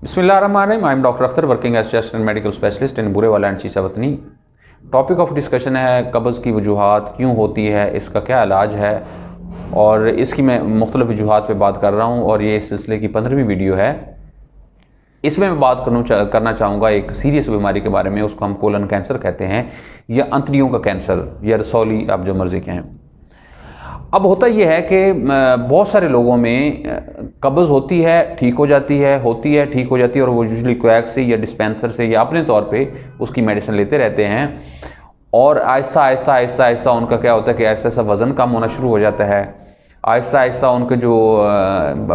बिस्मिल्लाहिर्रहमानिर्रहीम। I am doctor Akhtar, working as chest and medical specialist in Burewala and Chichawatni. Topic of discussion है कब्ज़ की वजूहात क्यों होती है, इसका क्या इलाज है, और इसकी मैं मुख्तलिफ वजूहात पे बात कर रहा हूँ। और ये इस सिलसिले की 15वीं वीडियो है। इसमें मैं बात करना चाहूँगा एक सीरियस बीमारी के बारे में। उसको हम कोलन कैंसर कहते हैं, या अंतड़ियों का कैंसर, या रसौली, आप जो मर्ज़ी कहें। अब होता यह है कि बहुत सारे लोगों में कब्ज़ होती है, ठीक हो जाती है, होती है, ठीक हो जाती है, और वो यूजुअली कोएक से या डिस्पेंसर से या अपने तौर पे उसकी मेडिसिन लेते रहते हैं। और आहिस्ता आहिस्ता आहिस्ता आहिस्ता उनका क्या होता है कि ऐसा ऐसा वज़न कम होना शुरू हो जाता है। आहिस्ता आहिस्ता उनके जो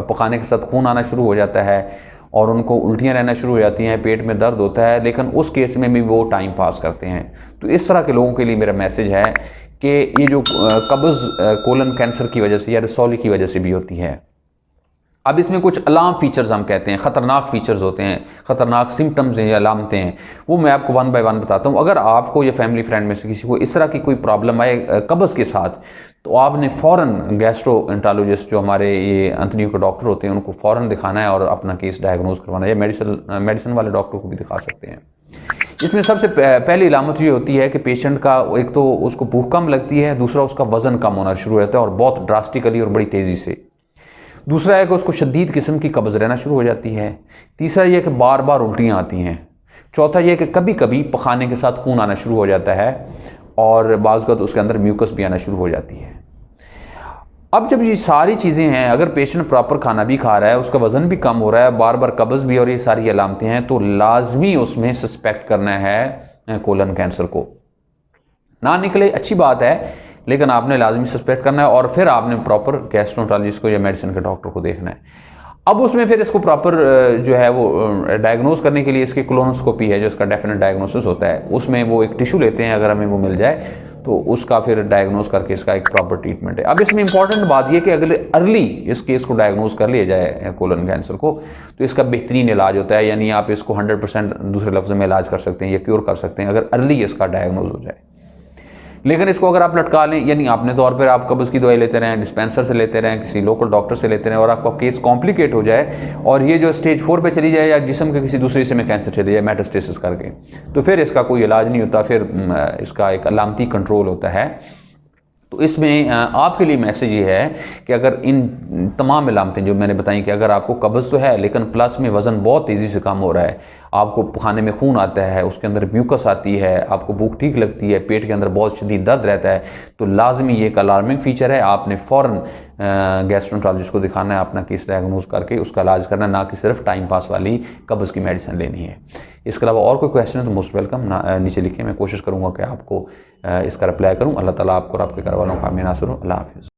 पकाने के साथ खून आना शुरू हो जाता है, और उनको उल्टियाँ रहना शुरू हो जाती हैं, पेट में दर्द होता है। लेकिन उस केस में भी वो टाइम पास करते हैं। तो इस तरह के लोगों के लिए मेरा मैसेज है कि ये जो कब्ज़ कोलन कैंसर की वजह से या रसौली की वजह से भी होती है। अब इसमें कुछ अलार्म फीचर्स हम कहते हैं, ख़तरनाक फीचर्स होते हैं, ख़तरनाक सिम्टम्स हैं या अलामतें हैं, वो मैं आपको वन बाय वन बताता हूँ। अगर आपको या फैमिली फ्रेंड में से किसी को इस तरह की कोई प्रॉब्लम आए कब्ज़ के साथ, तो आपने फ़ौरन गैस्ट्रोएंटरोलॉजिस्ट, जो हमारे ये अंतड़ियों के डॉक्टर होते हैं, उनको फ़ौरन दिखाना है और अपना केस डायग्नोज करवाना है, या मेडिसिन वाले डॉक्टर को भी दिखा सकते हैं। इसमें सबसे पहली इलामत ये होती है कि पेशेंट का एक तो उसको भूख कम लगती है, दूसरा उसका वज़न कम होना शुरू हो जाता है, और बहुत ड्रास्टिकली और बड़ी तेज़ी से। दूसरा है कि उसको शदीद किस्म की कब्ज़ रहना शुरू हो जाती है। तीसरा यह कि बार बार उल्टियाँ आती हैं। चौथा यह कि कभी कभी पखाने के साथ खून आना शुरू हो जाता है, और बाज़ वक़्त उसके अंदर म्यूकस भी आना शुरू हो जाती है। अब जब ये सारी चीज़ें हैं, अगर पेशेंट प्रॉपर खाना भी खा रहा है, उसका वज़न भी कम हो रहा है, बार बार कब्ज़ भी, और ये सारी अलामतें हैं, तो लाजमी उसमें सस्पेक्ट करना है कोलन कैंसर को। ना निकले अच्छी बात है, लेकिन आपने लाजमी सस्पेक्ट करना है, और फिर आपने प्रॉपर गैस्ट्रोएंटरोलॉजिस्ट को या मेडिसिन के डॉक्टर को देखना है। अब उसमें फिर इसको प्रॉपर जो है वो डायग्नोज करने के लिए इसकी कोलोनोस्कोपी है, जो इसका डेफिनेट डायग्नोसिस होता है। उसमें वो एक टिश्यू लेते हैं, अगर हमें वो मिल जाए तो उसका फिर डायग्नोज करके इसका एक प्रॉपर ट्रीटमेंट है। अब इसमें इंपॉर्टेंट बात यह कि अगर अर्ली इस केस को डायग्नोज कर लिया जाए कोलन कैंसर को, तो इसका बेहतरीन इलाज होता है। यानी आप इसको 100% दूसरे लफ्ज़ में इलाज कर सकते हैं या क्योर कर सकते हैं, अगर अर्ली इसका डायग्नोज हो जाए। लेकिन इसको अगर आप लटका लें, यानी अपने तौर पर आप कब्ज़ की दवाई लेते रहें, डिस्पेंसर से लेते रहें, किसी लोकल डॉक्टर से लेते रहें, और आपका केस कॉम्प्लिकेट हो जाए, और ये जो स्टेज 4 पे चली जाए, या जिस्म के किसी दूसरे हिस्से में कैंसर चले जाए मेटास्टेसिस करके, तो फिर इसका कोई इलाज नहीं होता, फिर इसका एक अलामती कंट्रोल होता है। तो इसमें आपके लिए मैसेज ये है कि अगर इन तमाम अलामतें जो मैंने बताई, कि अगर आपको कब्ज़ तो है, लेकिन प्लस में वज़न बहुत तेज़ी से कम हो रहा है, आपको खाने में खून आता है, उसके अंदर म्यूकस आती है, आपको भूख ठीक लगती है, पेट के अंदर बहुत शदीद दर्द रहता है, तो लाजमी ये एक अलार्मिंग फ़ीचर है। आपने फ़ौरन गैस्ट्रोएंटरोलॉजिस्ट को दिखाना है, अपना केस डायग्नोज करके उसका इलाज करना, ना कि सिर्फ टाइम पास वाली कब्ज़ की मेडिसिन लेनी है। इसके अलावा और कोई क्वेश्चन है तो मोस्ट वेलकम, नीचे लिखें, मैं कोशिश करूँगा कि आपको इसका रिप्लाई करूँ। अल्लाह ताला आपको और आपके घर वालों का आमीन नासिर हो। अल्लाह हाफ़िज़।